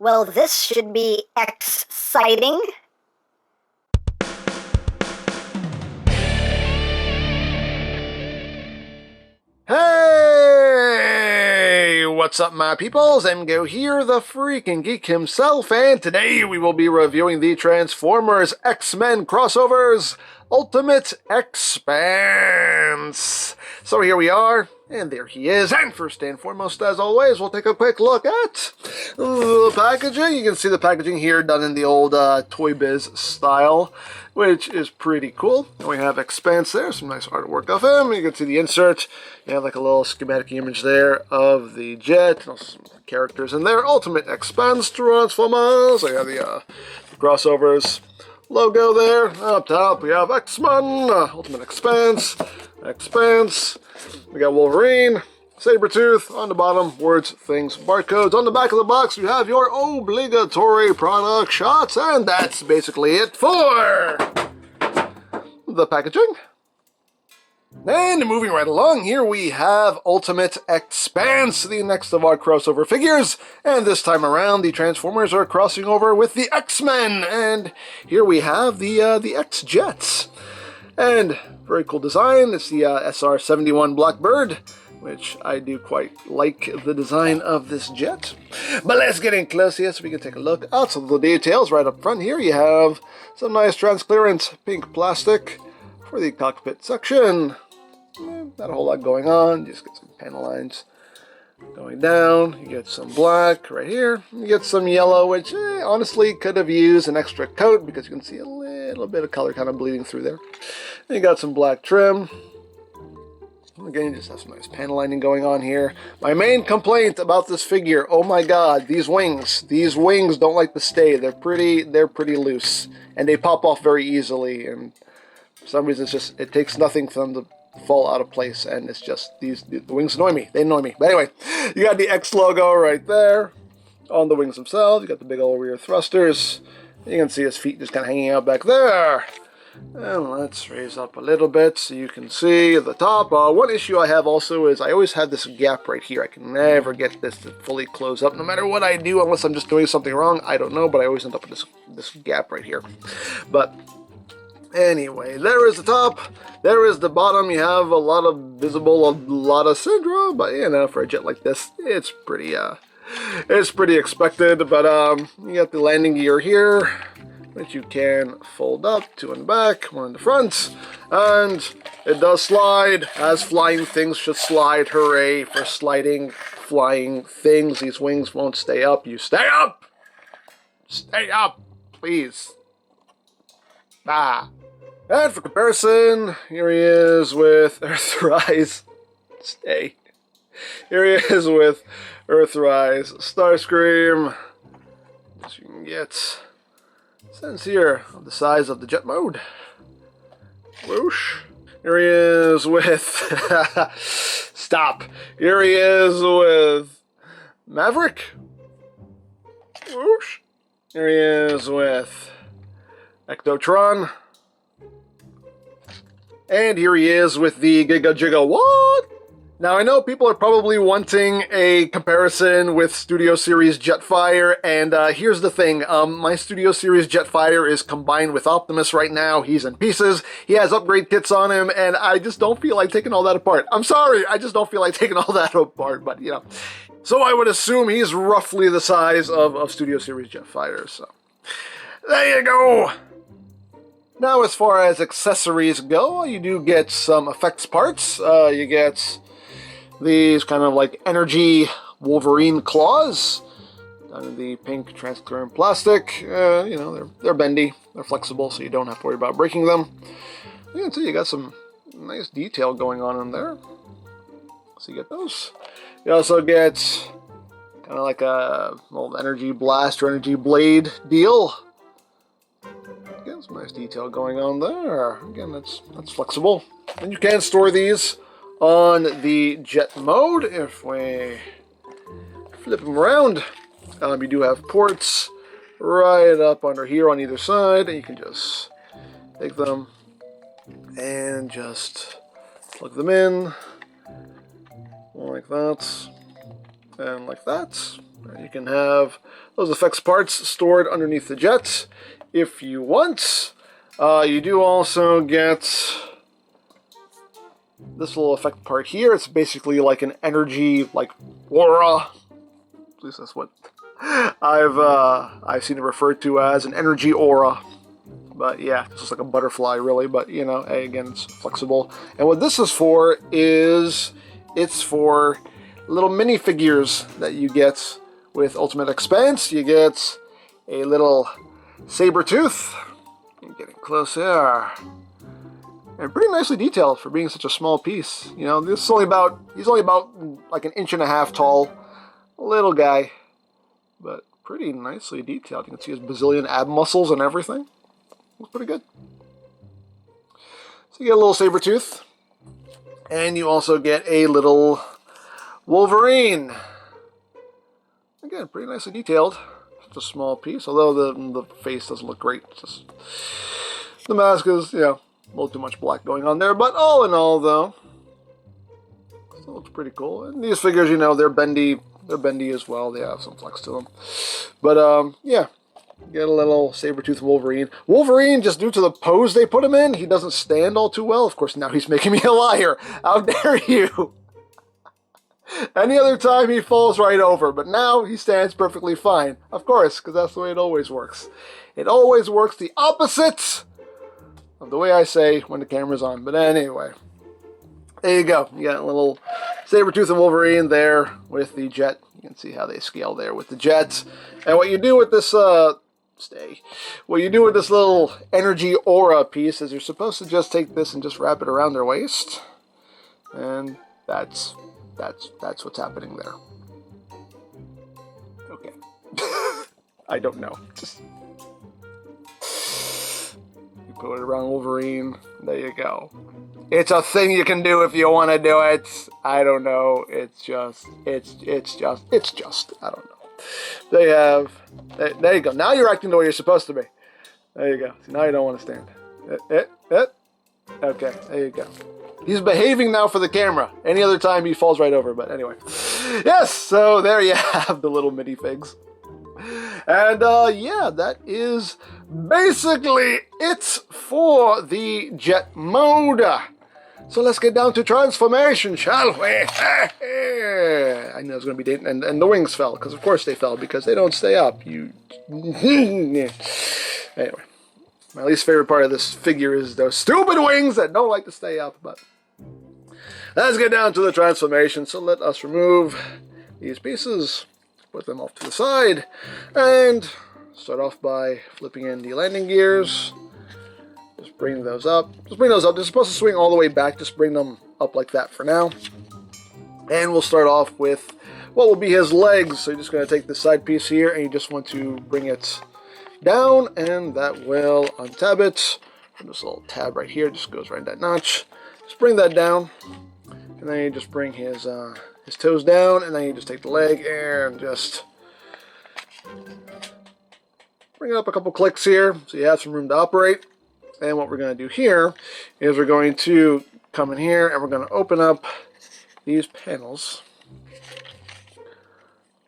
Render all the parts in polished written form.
Well, this should be exciting. Hey! What's up, my peoples? EmGo here, the freaking geek himself, and today we will be reviewing the Transformers X-Men crossovers Ultimate X-SPANSE. So here we are, and there he is, and first and foremost, as always, we'll take a quick look at the packaging. You can see the packaging here done in the old Toy Biz style, which is pretty cool. And we have X-SPANSE there, some nice artwork of him. You can see the insert. You have like a little schematic image there of the jet, some characters in there. Ultimate X-SPANSE Transformers. So you have the crossovers logo there. Up top we have X-Men, Ultimate X-SPANSE, X-SPANSE. We got Wolverine, Sabretooth. On the bottom, words, things, barcodes. On the back of the box, you have your obligatory product shots, and that's basically it for the packaging. And moving right along, here we have Ultimate X-SPANSE, the next of our crossover figures, and this time around the Transformers are crossing over with the X-Men, and here we have the X-Jets. And very cool design. It's the SR-71 Blackbird, which I do quite like the design of this jet. But let's get in close here so we can take a look at some of the details. Right up front here you have some nice transparent pink plastic for the cockpit section. Not a whole lot going on, just get some panel lines going down. You get some black right here. You get some yellow, which honestly could have used an extra coat because you can see a little bit of color kind of bleeding through there. And you got some black trim. Again, you just have some nice panel lining going on here. My main complaint about this figure, oh my god, these wings don't like to stay. They're pretty loose, and they pop off very easily, and for some reason it takes nothing for them to fall out of place, and it's just the wings annoy me. They annoy me. But anyway, you got the X logo right there on the wings themselves. You got the big old rear thrusters. You can see his feet just kind of hanging out back there. And let's raise up a little bit so you can see the top. One issue I have also is I always have this gap right here. I can never get this to fully close up no matter what I do, unless I'm just doing something wrong. I don't know, but I always end up with this gap right here. But anyway, there is the top, there is the bottom. You have a lot of syndrome, but you know, for a jet like this, it's pretty expected. But you got the landing gear here, which you can fold up, two in the back, one in the front, and it does slide, as flying things should slide. Hooray for sliding, flying things. These wings won't stay up. You stay up! Stay up, please. And for comparison, here he is with Earthrise. Stay. Here he is with Earthrise Starscream. As you can get sense here of the size of the jet mode. Whoosh. Here he is with stop. Here he is with Maverick. Whoosh. Here he is with Ectotron. And here he is with the Giga Jigga what? Now, I know people are probably wanting a comparison with Studio Series Jetfire, and here's the thing. My Studio Series Jetfire is combined with Optimus right now. He's in pieces. He has upgrade kits on him, and I just don't feel like taking all that apart. I'm sorry, I just don't feel like taking all that apart, but, you know. So I would assume he's roughly the size of Studio Series Jetfire, so there you go. Now, as far as accessories go, you do get some effects parts. You get these kind of like energy Wolverine claws done in the pink transparent plastic. You know, they're bendy, they're flexible, so you don't have to worry about breaking them. You can see you got some nice detail going on in there. So you get those. You also get kind of like a little energy blast or energy blade deal. Again, some nice detail going on there. Again, that's flexible. And you can store these on the jet mode. If we flip them around, you do have ports right up under here on either side, and you can just take them and just plug them in like that and like that. And you can have those effects parts stored underneath the jet if you want. You do also get this little effect part here. It's basically like an energy, like aura. At least that's what I've seen it referred to as, an energy aura. But yeah, it's just like a butterfly, really. But you know, again, it's flexible. And what this is for is it's for little minifigures that you get with Ultimate X-SPANSE. You get a little saber tooth. I'm getting close here. And pretty nicely detailed for being such a small piece. You know, this is only about, he's only about like 1.5 inches tall. Little guy. But pretty nicely detailed. You can see his bazillion ab muscles and everything. Looks pretty good. So you get a little saber tooth. And you also get a little Wolverine. Again, pretty nicely detailed. Just a small piece, although the face doesn't look great. Just the mask is, you know, a little too much black going on there. But all in all, though, it still looks pretty cool. And these figures, you know, they're bendy. They're bendy as well. They have some flex to them. But yeah, get a little saber-toothed Wolverine. Wolverine, just due to the pose they put him in, he doesn't stand all too well. Of course, now he's making me a liar. How dare you? Any other time he falls right over, but now he stands perfectly fine. Of course, because that's the way it always works. It always works the opposite of the way I say when the camera's on. But anyway, there you go. You got a little saber-tooth and Wolverine there with the jet. You can see how they scale there with the jet. And what you do with this, what you do with this little energy aura piece is you're supposed to just take this and just wrap it around their waist. And that's what's happening there. Okay. I don't know. Just you put it around Wolverine. There you go. It's a thing you can do if you want to do it. I don't know. It's just. I don't know. They have. There you go. Now you're acting the way you're supposed to be. There you go. See, now you don't want to stand. Okay. There you go. He's behaving now for the camera. Any other time he falls right over. But anyway. Yes, so there you have the little minifigs. And yeah, that is basically it for the jet mode. So let's get down to transformation, shall we? I knew it was going to be dating. And the wings fell, because of course they fell, because they don't stay up. You. Anyway. My least favorite part of this figure is those stupid wings that don't like to stay up. But let's get down to the transformation. So let us remove these pieces, put them off to the side, and start off by flipping in the landing gears. Just bring those up. They're supposed to swing all the way back. Just bring them up like that for now. And we'll start off with what will be his legs. So you're just going to take this side piece here, and you just want to bring it down, and that will untab it. And this little tab right here just goes right in that notch. Just bring that down, and then you just bring his toes down, and then you just take the leg and just bring it up a couple clicks here, so you have some room to operate. And what we're going to do here is we're going to come in here, and we're going to open up these panels.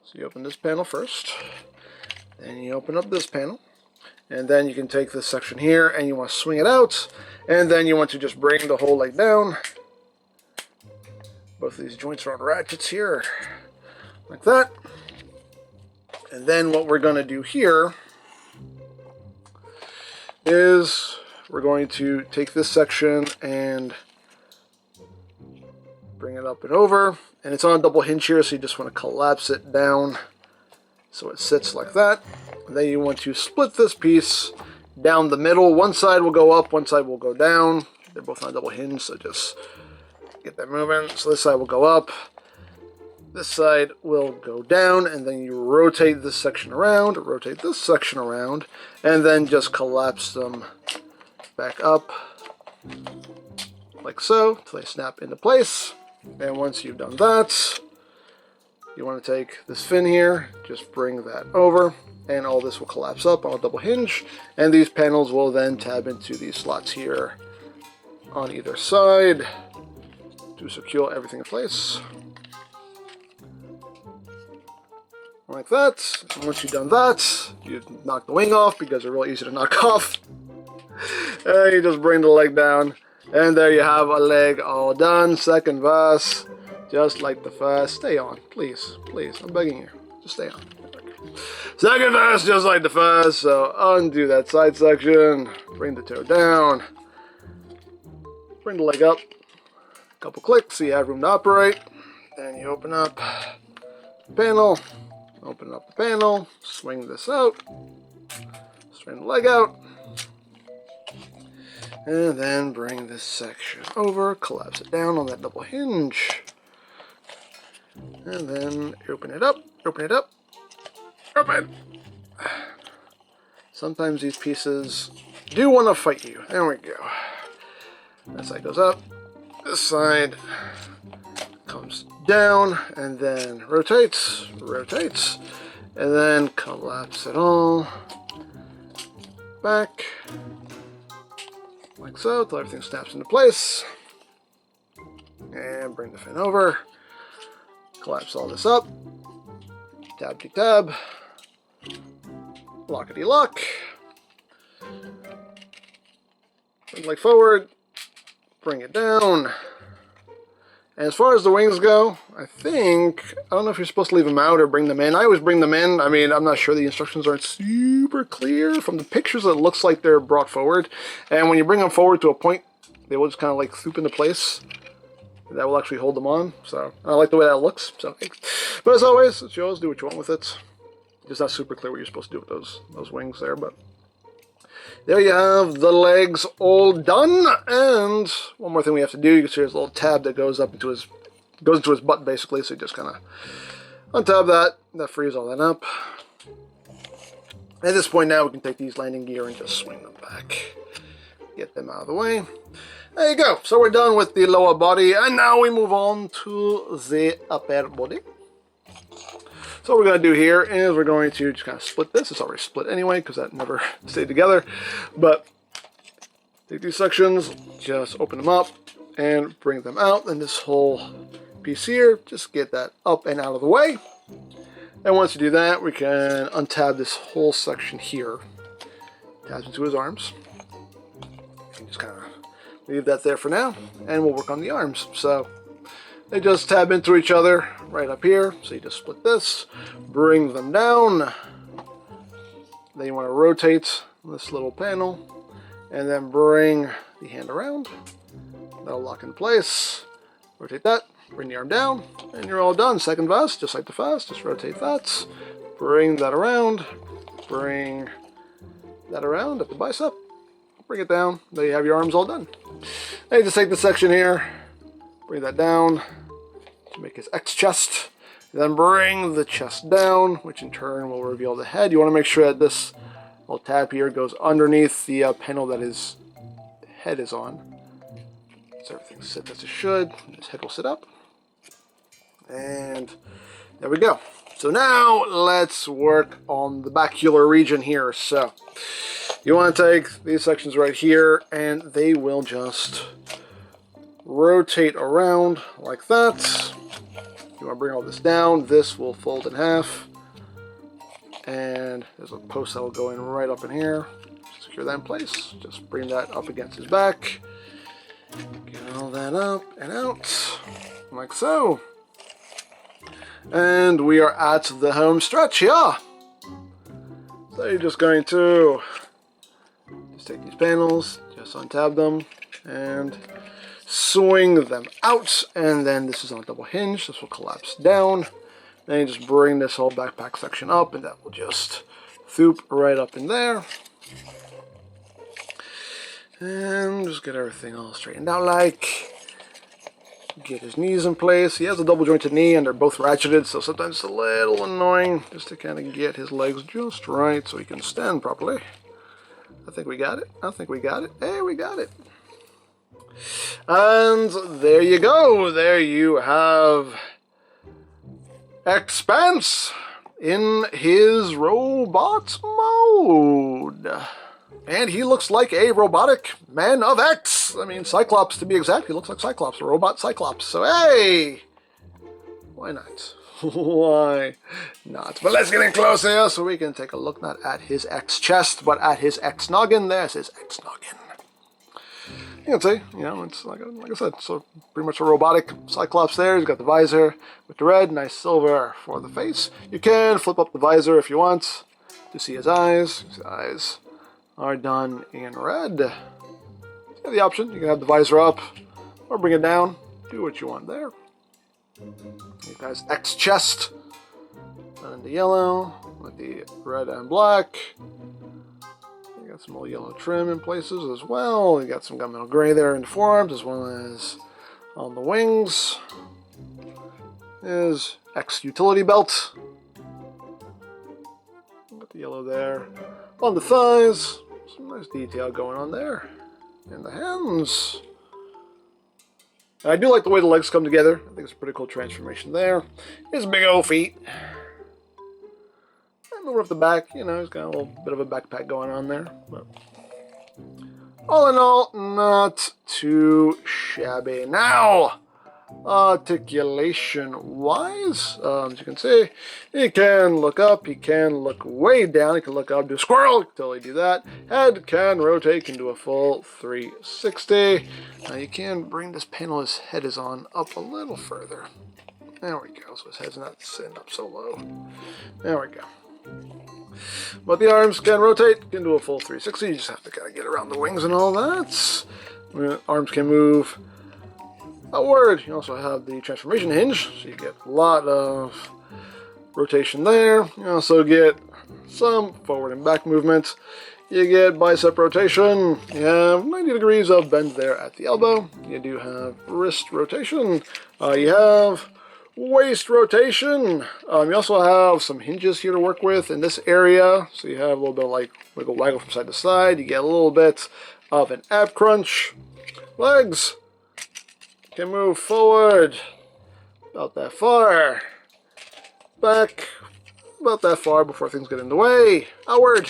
So you open this panel first. Then you open up this panel, and then you can take this section here and you want to swing it out, and then you want to just bring the whole leg down. Both of these joints are on ratchets here, like that. And then what we're going to do here is we're going to take this section and bring it up and over, and it's on a double hinge here, so you just want to collapse it down so it sits like that. And then you want to split this piece down the middle. One side will go up, one side will go down. They're both on a double hinge, so just get that moving. So this side will go up, this side will go down, and then you rotate this section around, rotate this section around, and then just collapse them back up like so till they snap into place. And once you've done that, you want to take this fin here, just bring that over, and all this will collapse up on a double hinge, and these panels will then tab into these slots here on either side to secure everything in place. like that. And once you've done that, you knock the wing off because they're really easy to knock off. And you just bring the leg down, and there you have a leg all done. Second verse, just like the first. Stay on, please, please. I'm begging you, just stay on. Second verse, just like the first. So undo that side section, bring the toe down, bring the leg up, a couple clicks so you have room to operate. Then you open up the panel, open up the panel, swing this out, swing the leg out. And then bring this section over, collapse it down on that double hinge. And then open it up, open it up, open. Sometimes these pieces do want to fight you. There we go. That side goes up, this side comes down, and then rotates, rotates, and then collapse it all back. Like so, till everything snaps into place. And bring the fin over. Collapse all this up. Tab to tab. Lockety lock. Bring the leg forward. Bring it down. And as far as the wings go, I don't know if you're supposed to leave them out or bring them in. I always bring them in. I mean, I'm not sure, the instructions aren't super clear. From the pictures, it looks like they're brought forward. And when you bring them forward to a point, they will just kind of like swoop into place. That will actually hold them on. So I like the way that looks. So, but as always, it's yours. Do what you want with it. Just not super clear what you're supposed to do with those wings there, but there you have the legs all done. And one more thing we have to do, you can see there's a little tab that goes up into his butt basically, so you just kind of untab that frees all that up. At this point now we can take these landing gear and just swing them back, get them out of the way. There you go. So we're done with the lower body, and now we move on to the upper body. So what we're going to do here is we're going to just kind of split this. It's already split anyway because that never stayed together. But take these sections, just open them up and bring them out. And this whole piece here, just get that up and out of the way. And once you do that, we can untab this whole section here. Tabs into his arms. And just kind of leave that there for now. And we'll work on the arms. So they just tab into each other right up here. So you just split this, bring them down. Then you want to rotate this little panel and then bring the hand around. That'll lock in place. Rotate that, bring the arm down, and you're all done. Second verse, just like the first, just rotate that. Bring that around. Bring that around at the bicep. Bring it down. There you have your arms all done. Now you just take the section here, bring that down to make his X chest. Then bring the chest down, which in turn will reveal the head. You want to make sure that this little tab here goes underneath the panel that his head is on. So everything sits as it should. His head will sit up. And there we go. So now let's work on the bacular region here. So you want to take these sections right here, and they will just rotate around like that. You want to bring all this down. This will fold in half. And there's a post that will go in right up in here. Secure that in place. Just bring that up against his back. Get all that up and out. Like so. And we are at the home stretch here. So you're just going to just take these panels, just untab them, and swing them out. And then this is on a double hinge. This will collapse down. Then you just bring this whole backpack section up, and that will just thoop right up in there. And just get everything all straightened out like. Get his knees in place. He has a double jointed knee and they're both ratcheted, so sometimes it's a little annoying just to kind of get his legs just right so he can stand properly. I think we got it. I think we got it. Hey, we got it. And there you go. There you have X-SPANSE in his robot mode. And he looks like a robotic man of X. I mean, Cyclops to be exact. He looks like Cyclops, a robot Cyclops. So, hey! Why not? Why not? But let's get in close here so we can take a look not at his X chest, but at his X noggin. There's his X noggin. You can see, you know, it's like I said, so pretty much a robotic Cyclops there. He's got the visor with the red, nice silver for the face. You can flip up the visor if you want to see his eyes. His eyes are done in red. You have the option, you can have the visor up or bring it down. Do what you want there. You guys X chest, done in the yellow with the red and black. You got some little yellow trim in places as well. You got some gunmetal gray there in the forearms as well as on the wings. Is X utility belt. Got the yellow there. On the thighs, some nice detail going on there. And the hands. And I do like the way the legs come together. I think it's a pretty cool transformation there. His big old feet. And over up the back, you know, he's got a little bit of a backpack going on there. But all in all, not too shabby. Now, articulation-wise, as you can see, he can look up, he can look way down, he can look up, do a squirrel, he can totally do that. Head can rotate, can do a full 360. Now you can bring this panel his head is on up a little further. There we go, so his head's not sitting up so low. There we go. But the arms can rotate, can do a full 360. You just have to kind of get around the wings and all that. Arms can move outward. You also have the transformation hinge, so you get a lot of rotation there. You also get some forward and back movement. You get bicep rotation. You have 90 degrees of bend there at the elbow. You do have wrist rotation. You have waist rotation. You also have some hinges here to work with in this area. So you have a little bit of like wiggle from side to side. You get a little bit of an ab crunch. Legs can move forward about that far. Back about that far before things get in the way. Outward.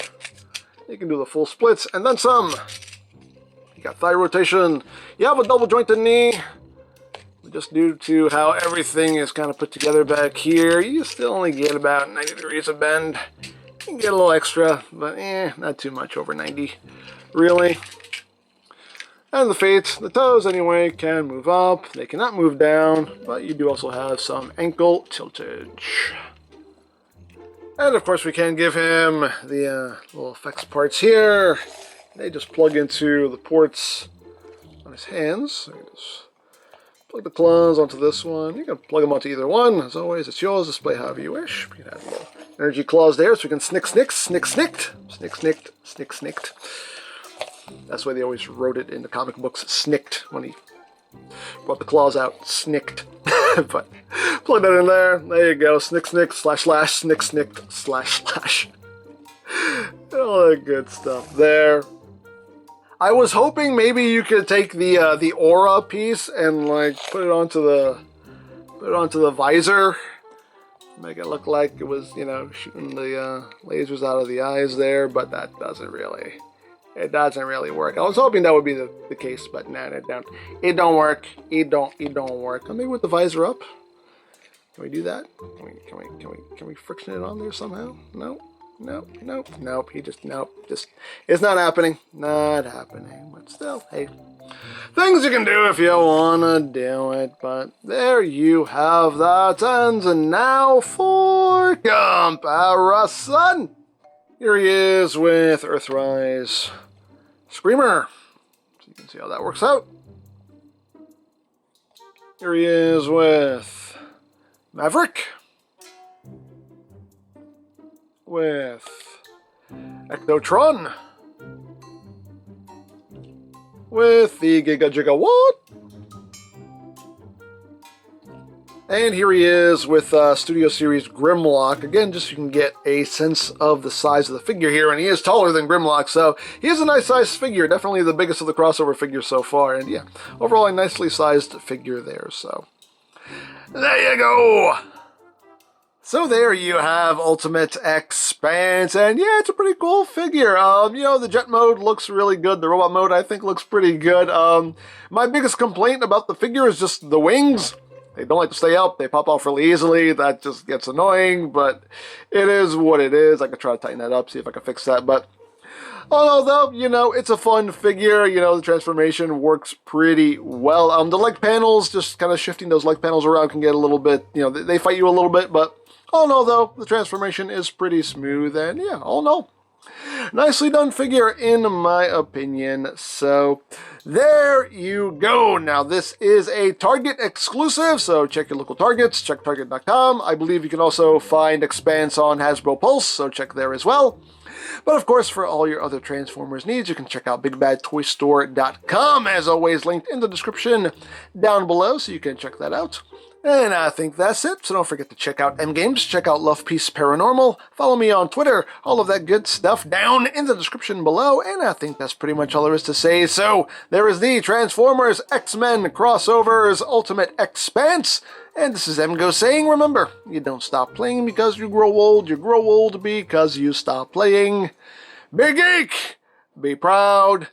You can do the full splits and then some. You got thigh rotation. You have a double jointed knee. Just due to how everything is kind of put together back here, you still only get about 90 degrees of bend. You can get a little extra, but not too much over 90, really. And the feet, the toes anyway, can move up. They cannot move down, but you do also have some ankle tiltage. And of course we can give him the little effects parts here. They just plug into the ports on his hands. So you just plug the claws onto this one. You can plug them onto either one. As always, it's yours. Display however you wish. You can have little energy claws there, so we can snicked, snicked. That's why they always wrote it in the comic books, snicked, when he brought the claws out, snicked. But plug that in there. There you go. Snick, slash, snick, slash. All that good stuff there. I was hoping maybe you could take the aura piece and like put it onto the visor, make it look like it was, you know, shooting the lasers out of the eyes there, but that doesn't really work. I was hoping that would be the case, but nah, it don't work. It don't work. Maybe with the visor up. Can we do that? Can we friction it on there somehow? Nope. It's not happening. But still, hey, things you can do if you wanna do it. But there you have that. And now for comparison. Here he is with Earthrise Screamer. So you can see how that works out. Here he is with Maverick. With Ectotron. With the Gigawatt. And here he is with Studio Series Grimlock. Again, just so you can get a sense of the size of the figure here. And he is taller than Grimlock, so he is a nice sized figure. Definitely the biggest of the crossover figures so far. And yeah, overall a nicely sized figure there. So there you go. So there you have Ultimate X-SPANSE, and yeah, it's a pretty cool figure. You know, the jet mode looks really good. The robot mode, I think, looks pretty good. My biggest complaint about the figure is just the wings. They don't like to stay up. They pop off really easily. That just gets annoying, but it is what it is. I could try to tighten that up, see if I can fix that, but although, you know, it's a fun figure, you know, the transformation works pretty well. The leg panels, just kind of shifting those leg panels around can get a little bit, you know, they fight you a little bit, but all in all, though, the transformation is pretty smooth, and yeah, all in all, nicely done figure in my opinion. So there you go. Now this is a Target exclusive, so check your local Targets, check Target.com. I believe you can also find X-SPANSE on Hasbro Pulse, so check there as well. But of course, for all your other Transformers needs, you can check out BigBadToyStore.com, as always linked in the description down below, so you can check that out. And I think that's it, so don't forget to check out EmGo's, check out Love Peace Paranormal, follow me on Twitter, all of that good stuff down in the description below, and I think that's pretty much all there is to say. So, there is the Transformers X-Men Crossovers Ultimate X-SPANSE, and this is EmGo saying, remember, you don't stop playing because you grow old because you stop playing. Be geek, be proud,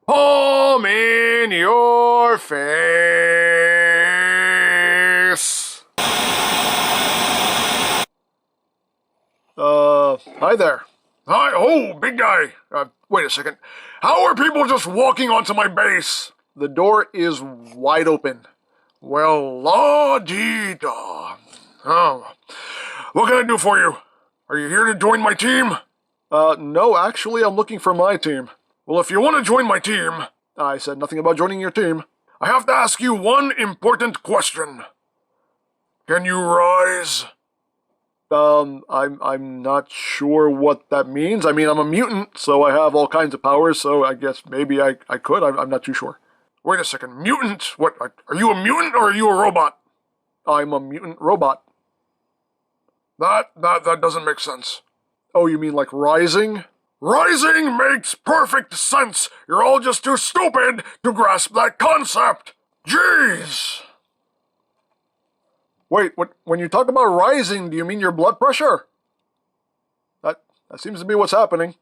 palm in your face. Hi there. Hi, oh, big guy. Wait a second. How are people just walking onto my base? The door is wide open. Well, la-dee-da. Oh, what can I do for you? Are you here to join my team? No, actually, I'm looking for my team. Well, if you want to join my team... I said nothing about joining your team. I have to ask you one important question. Can you rise? I'm not sure what that means. I mean, I'm a mutant, so I have all kinds of powers, so I guess maybe I could. I'm not too sure. Wait a second, mutant? What, are you a mutant or are you a robot? I'm a mutant robot. That doesn't make sense. Oh, you mean like rising? Rising makes perfect sense! You're all just too stupid to grasp that concept! Jeez! Wait, when you talk about rising, do you mean your blood pressure? That seems to be what's happening.